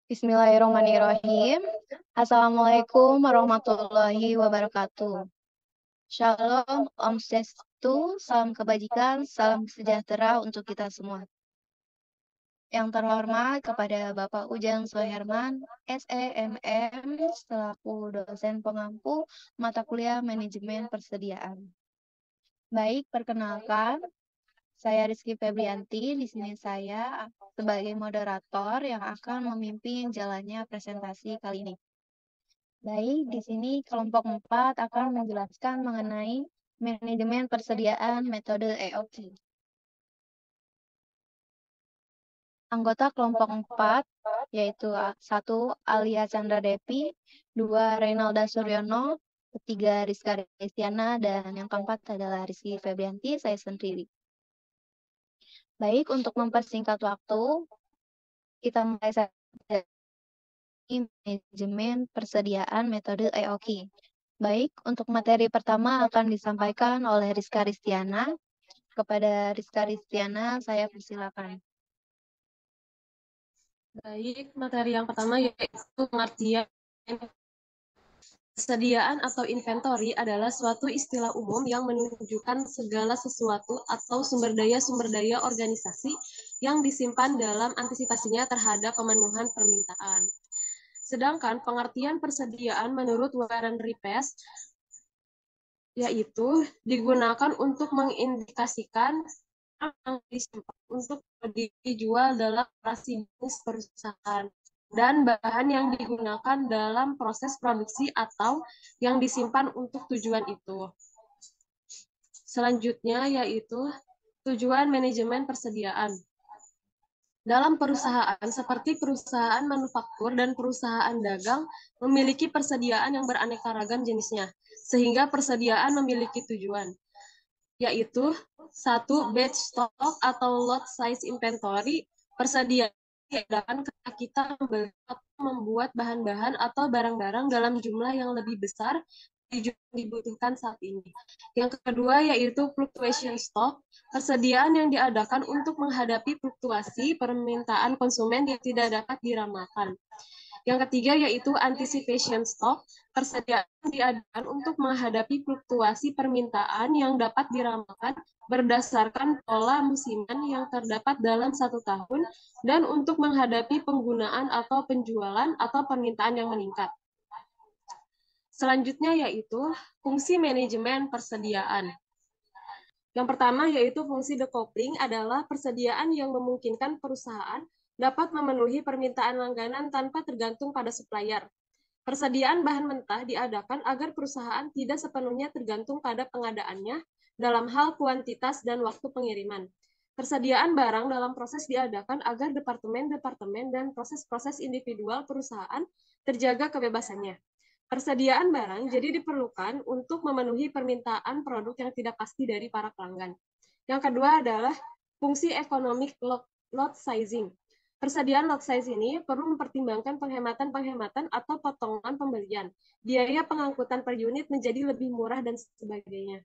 Bismillahirrahmanirrahim. Assalamualaikum warahmatullahi wabarakatuh. Shalom, Om Swastiastu, salam kebajikan, salam sejahtera untuk kita semua. Yang terhormat kepada Bapak Ujang Soeherman, SEMM, selaku dosen pengampu mata kuliah Manajemen Persediaan. Baik, perkenalkan, saya Rizky Febrianti. Di sini saya sebagai moderator yang akan memimpin jalannya presentasi kali ini. Baik, di sini kelompok 4 akan menjelaskan mengenai manajemen persediaan metode EOQ. Anggota kelompok 4 yaitu 1. Alia Chandra Devi, 2. Reynalda Suryono, 3. Rizka Restiana, dan yang keempat adalah Rizky Febrianti, saya sendiri. Baik, untuk mempersingkat waktu, kita mulai saja manajemen persediaan metode EOQ. Baik, untuk materi pertama akan disampaikan oleh Rizka Ristiana. Kepada Rizka Ristiana, saya persilakan. Baik, materi yang pertama yaitu pengertian. Persediaan atau inventory adalah suatu istilah umum yang menunjukkan segala sesuatu atau sumber daya organisasi yang disimpan dalam antisipasinya terhadap pemenuhan permintaan. Sedangkan pengertian persediaan menurut Warren Ripes yaitu digunakan untuk mengindikasikan yang disimpan untuk dijual dalam operasi bisnis perusahaan dan bahan yang digunakan dalam proses produksi atau yang disimpan untuk tujuan itu. Selanjutnya yaitu tujuan manajemen persediaan. Dalam perusahaan seperti perusahaan manufaktur dan perusahaan dagang memiliki persediaan yang beraneka ragam jenisnya, sehingga persediaan memiliki tujuan, yaitu 1. Batch stock atau lot size inventory. Persediaan diadakan ketika kita membuat bahan-bahan atau barang-barang dalam jumlah yang lebih besar dibutuhkan saat ini. Yang kedua yaitu fluctuation stock, persediaan yang diadakan untuk menghadapi fluktuasi permintaan konsumen yang tidak dapat diramalkan. Yang ketiga yaitu anticipation stock, persediaan diadakan untuk menghadapi fluktuasi permintaan yang dapat diramalkan berdasarkan pola musiman yang terdapat dalam 1 tahun dan untuk menghadapi penggunaan atau penjualan atau permintaan yang meningkat. Selanjutnya yaitu fungsi manajemen persediaan. Yang pertama yaitu fungsi decoupling adalah persediaan yang memungkinkan perusahaan dapat memenuhi permintaan langganan tanpa tergantung pada supplier. Persediaan bahan mentah diadakan agar perusahaan tidak sepenuhnya tergantung pada pengadaannya dalam hal kuantitas dan waktu pengiriman. Persediaan barang dalam proses diadakan agar departemen-departemen dan proses-proses individual perusahaan terjaga kebebasannya. Persediaan barang jadi diperlukan untuk memenuhi permintaan produk yang tidak pasti dari para pelanggan. Yang kedua adalah fungsi economic lot sizing. Persediaan lot size ini perlu mempertimbangkan penghematan atau potongan pembelian. Biaya pengangkutan per unit menjadi lebih murah dan sebagainya.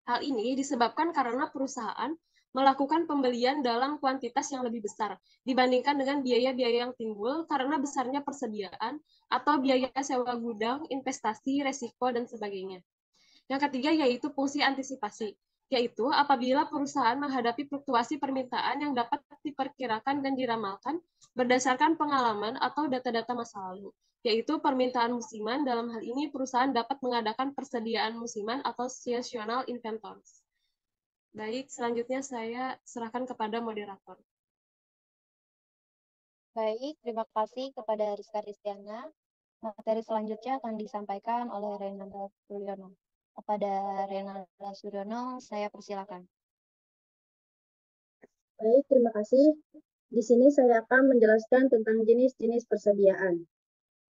Hal ini disebabkan karena perusahaan melakukan pembelian dalam kuantitas yang lebih besar dibandingkan dengan biaya-biaya yang timbul karena besarnya persediaan atau biaya sewa gudang, investasi, resiko, dan sebagainya. Yang ketiga yaitu fungsi antisipasi, yaitu apabila perusahaan menghadapi fluktuasi permintaan yang dapat diperkirakan dan diramalkan berdasarkan pengalaman atau data-data masa lalu, yaitu permintaan musiman. Dalam hal ini perusahaan dapat mengadakan persediaan musiman atau seasonal inventories. Baik, selanjutnya saya serahkan kepada moderator. Baik, terima kasih kepada Rizka Ristiana. Materi selanjutnya akan disampaikan oleh Reynalda Suryono. Kepada Reynalda Suryono, saya persilakan. Baik, terima kasih. Di sini saya akan menjelaskan tentang jenis-jenis persediaan.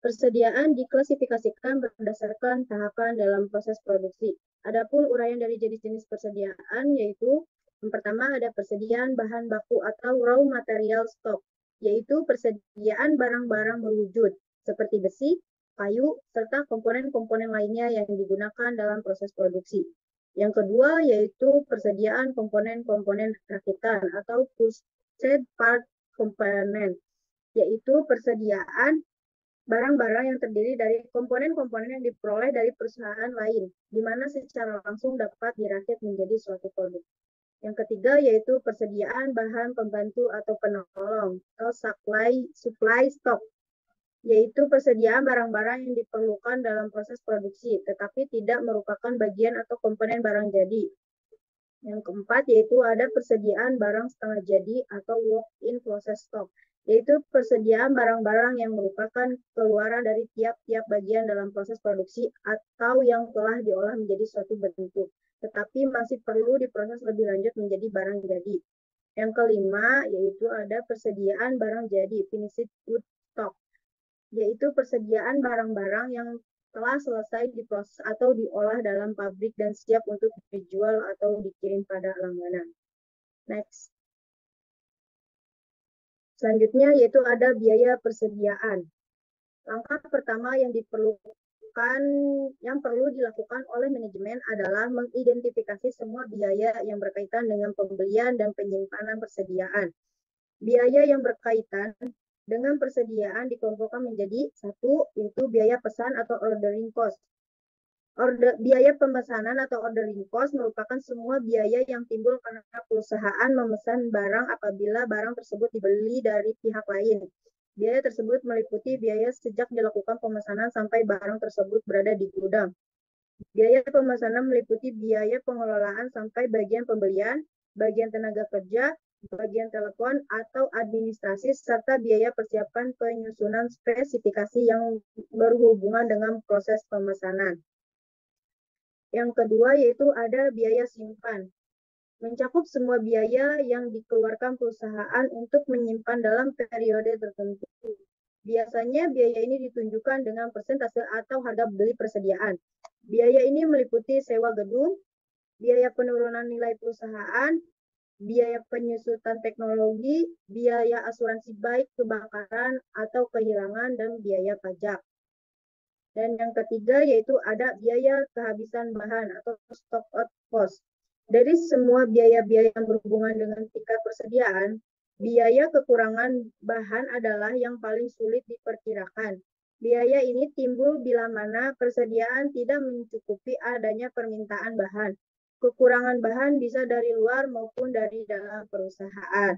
Persediaan diklasifikasikan berdasarkan tahapan dalam proses produksi. Adapun uraian dari jenis-jenis persediaan yaitu yang pertama ada persediaan bahan baku atau raw material stock, yaitu persediaan barang-barang berwujud seperti besi, kayu, serta komponen-komponen lainnya yang digunakan dalam proses produksi. Yang kedua yaitu persediaan komponen-komponen rakitan atau purchased part component. yaitu persediaan barang-barang yang terdiri dari komponen-komponen yang diperoleh dari perusahaan lain, di mana secara langsung dapat dirakit menjadi suatu produk. Yang ketiga yaitu persediaan bahan pembantu atau penolong atau supply stock, yaitu persediaan barang-barang yang diperlukan dalam proses produksi, tetapi tidak merupakan bagian atau komponen barang jadi. Yang keempat yaitu ada persediaan barang setengah jadi atau work-in process stock, yaitu persediaan barang-barang yang merupakan keluaran dari tiap-tiap bagian dalam proses produksi atau yang telah diolah menjadi suatu bentuk, tetapi masih perlu diproses lebih lanjut menjadi barang jadi. Yang kelima yaitu ada persediaan barang jadi, finished good stock, yaitu persediaan barang-barang yang telah selesai diproses atau diolah dalam pabrik dan siap untuk dijual atau dikirim pada langganan. Next. Selanjutnya yaitu ada biaya persediaan. Langkah pertama yang perlu dilakukan oleh manajemen adalah mengidentifikasi semua biaya yang berkaitan dengan pembelian dan penyimpanan persediaan. Biaya yang berkaitan dengan persediaan dikelompokkan menjadi satu, yaitu biaya pesan atau ordering cost. Biaya pemesanan atau ordering cost merupakan semua biaya yang timbul karena perusahaan memesan barang apabila barang tersebut dibeli dari pihak lain. Biaya tersebut meliputi biaya sejak dilakukan pemesanan sampai barang tersebut berada di gudang. Biaya pemesanan meliputi biaya pengelolaan sampai bagian pembelian, bagian tenaga kerja, bagian telepon atau administrasi, serta biaya persiapan penyusunan spesifikasi yang berhubungan dengan proses pemesanan. Yang kedua yaitu ada biaya simpan. Mencakup semua biaya yang dikeluarkan perusahaan untuk menyimpan dalam periode tertentu. Biasanya biaya ini ditunjukkan dengan persentase atau harga beli persediaan. Biaya ini meliputi sewa gedung, biaya penurunan nilai perusahaan, biaya penyusutan teknologi, biaya asuransi baik kebakaran atau kehilangan, dan biaya pajak. Dan yang ketiga yaitu ada biaya kehabisan bahan atau stock out cost. Dari semua biaya-biaya yang berhubungan dengan tingkat persediaan, biaya kekurangan bahan adalah yang paling sulit diperkirakan. Biaya ini timbul bila mana persediaan tidak mencukupi adanya permintaan bahan. Kekurangan bahan bisa dari luar maupun dari dalam perusahaan.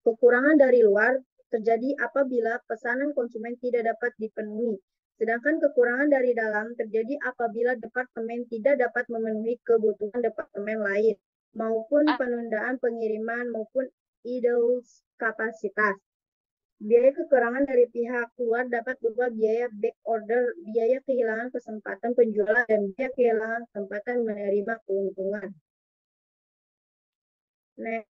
Kekurangan dari luar terjadi apabila pesanan konsumen tidak dapat dipenuhi. Sedangkan kekurangan dari dalam terjadi apabila departemen tidak dapat memenuhi kebutuhan departemen lain, maupun penundaan pengiriman maupun idle kapasitas. Biaya kekurangan dari pihak luar dapat berupa biaya back order, biaya kehilangan kesempatan penjualan, dan biaya kehilangan kesempatan menerima keuntungan. Next.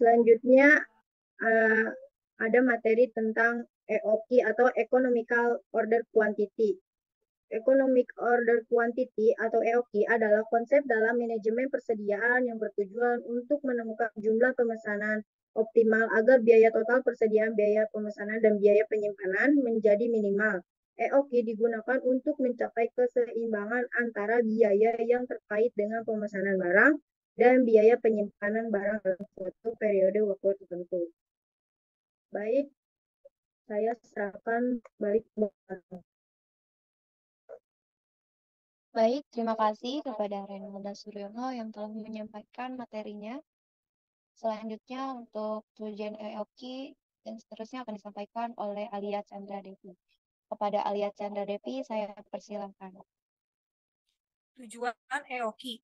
Selanjutnya ada materi tentang EOQ atau Economical Order Quantity. Economic Order Quantity atau EOQ adalah konsep dalam manajemen persediaan yang bertujuan untuk menemukan jumlah pemesanan optimal agar biaya total persediaan, biaya pemesanan, dan biaya penyimpanan menjadi minimal. EOQ digunakan untuk mencapai keseimbangan antara biaya yang terkait dengan pemesanan barang dan biaya penyimpanan barang dalam suatu periode waktu tertentu. Baik, saya serahkan balik ke Bapak. Baik, terima kasih kepada Renalda Suryono yang telah menyampaikan materinya. Selanjutnya untuk tujuan EOQ dan seterusnya akan disampaikan oleh Alia Chandra Devi. Kepada Alia Chandra Devi, saya persilakan. Tujuan EOQ.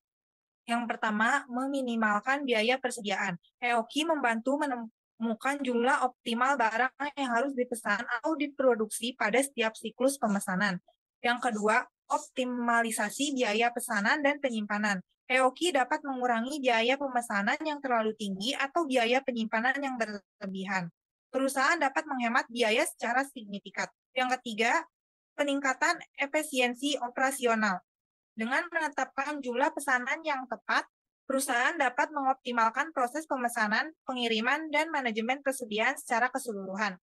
Yang pertama, meminimalkan biaya persediaan. EOQ membantu menemukan jumlah optimal barang yang harus dipesan atau diproduksi pada setiap siklus pemesanan. Yang kedua, optimalisasi biaya pesanan dan penyimpanan. EOQ dapat mengurangi biaya pemesanan yang terlalu tinggi atau biaya penyimpanan yang berlebihan. Perusahaan dapat menghemat biaya secara signifikan. Yang ketiga, peningkatan efisiensi operasional. Dengan menetapkan jumlah pesanan yang tepat, perusahaan dapat mengoptimalkan proses pemesanan, pengiriman, dan manajemen persediaan secara keseluruhan.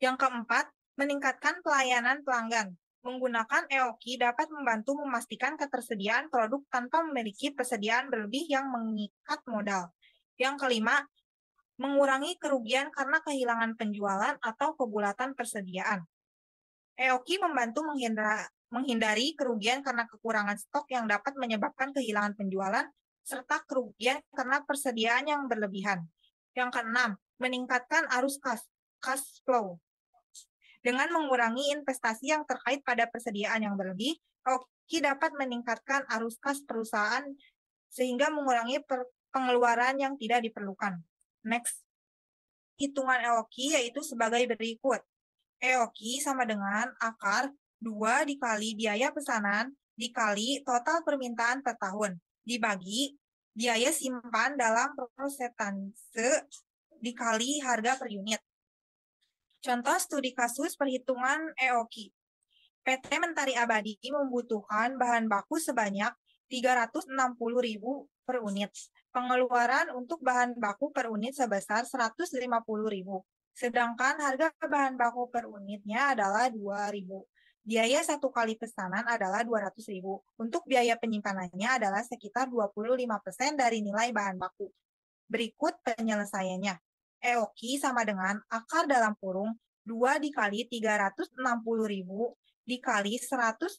Yang keempat, meningkatkan pelayanan pelanggan. Menggunakan EOKI dapat membantu memastikan ketersediaan produk tanpa memiliki persediaan berlebih yang mengikat modal. Yang kelima, mengurangi kerugian karena kehilangan penjualan atau kebulatan persediaan. EOKI membantu menghindari kerugian karena kekurangan stok yang dapat menyebabkan kehilangan penjualan, serta kerugian karena persediaan yang berlebihan. Yang keenam, meningkatkan arus cash flow. Dengan mengurangi investasi yang terkait pada persediaan yang berlebih, EOKI dapat meningkatkan arus kas perusahaan sehingga mengurangi pengeluaran yang tidak diperlukan. Next, hitungan EOKI yaitu sebagai berikut. EOKI sama dengan akar 2 dikali biaya pesanan dikali total permintaan per tahun dibagi biaya simpan dalam persentase dikali harga per unit. Contoh studi kasus perhitungan EOKI. PT Mentari Abadi membutuhkan bahan baku sebanyak 360.000 per unit. Pengeluaran untuk bahan baku per unit sebesar 150.000. Sedangkan harga bahan baku per unitnya adalah 2.000. Biaya satu kali pesanan adalah 200.000. Untuk biaya penyimpanannya adalah sekitar 25% dari nilai bahan baku. Berikut penyelesaiannya. EOKI sama dengan akar dalam kurung 2 dikali 360.000 dikali 150.000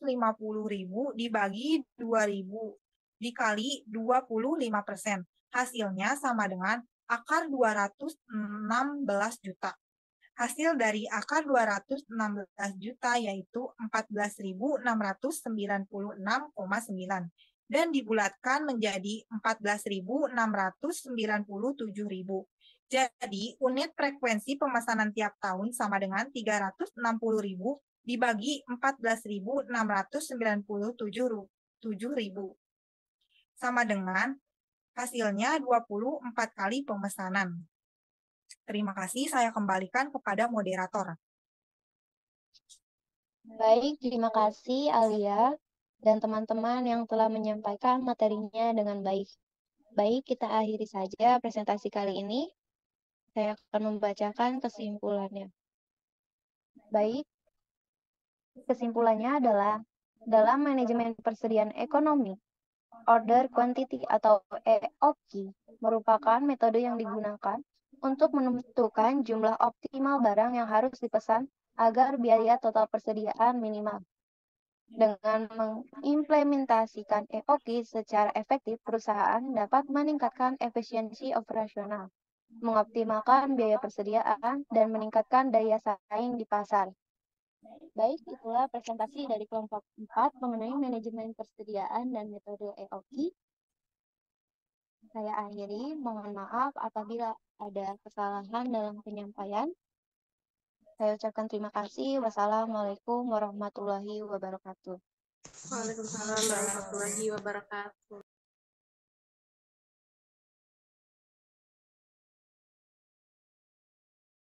dibagi 2.000 dikali 25%. Hasilnya sama dengan akar 216 juta. Hasil dari akar 216 juta yaitu 14.696,9 dan dibulatkan menjadi 14.697.000. Jadi, unit frekuensi pemesanan tiap tahun sama dengan 360.000 dibagi 14.697.000. Sama dengan hasilnya 24 kali pemesanan. Terima kasih, saya kembalikan kepada moderator. Baik, terima kasih Alia dan teman-teman yang telah menyampaikan materinya dengan baik. Baik, kita akhiri saja presentasi kali ini. Saya akan membacakan kesimpulannya. Baik, kesimpulannya adalah dalam manajemen persediaan ekonomi, order quantity atau EOQ merupakan metode yang digunakan untuk menentukan jumlah optimal barang yang harus dipesan agar biaya total persediaan minimal. Dengan mengimplementasikan EOQ secara efektif, perusahaan dapat meningkatkan efisiensi operasional, mengoptimalkan biaya persediaan, dan meningkatkan daya saing di pasar. Baik, itulah presentasi dari kelompok 4 mengenai manajemen persediaan dan metode EOQ. Saya akhiri, mohon maaf apabila ada kesalahan dalam penyampaian. Saya ucapkan terima kasih. Wassalamualaikum warahmatullahi wabarakatuh. Waalaikumsalam warahmatullahi wabarakatuh.